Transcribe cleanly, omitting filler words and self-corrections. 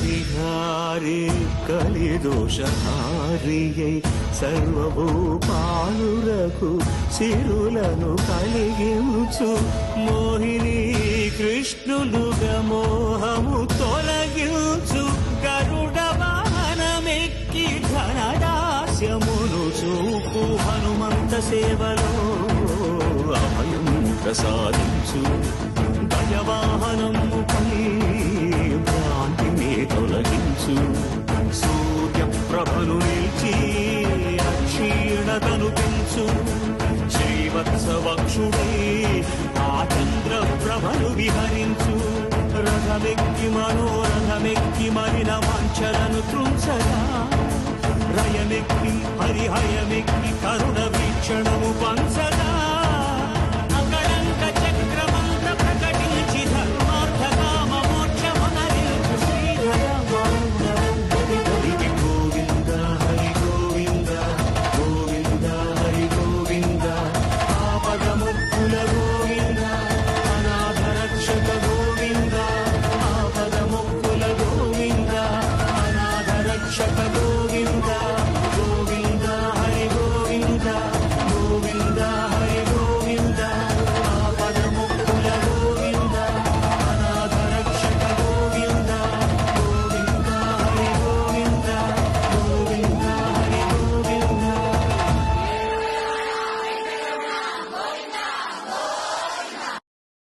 పరిహారి కలిదోషహారియై సర్వభూపాలురకు సిరులను కలిగించు మోహిని కృష్ణులుగా మోహము తొలగించు గరుడ వాహనమెక్కి ధనదాస్యమును చూపు హనుమంత సేవలో అభయం ప్రసాదించు గజవాహనముపై భ్రాంతిని తొలగించు సూర్యప్రభను నిలిచి అక్షీణతను పెంచు శ్రీవత్సవక్షుడై ఆ చంద్రప్రభను విహరించు రథమెక్కి మనోరథమెక్కి మరిన వాంఛలను త్రుంచగా రయమెక్కి హరిహయమెక్కి కరుణ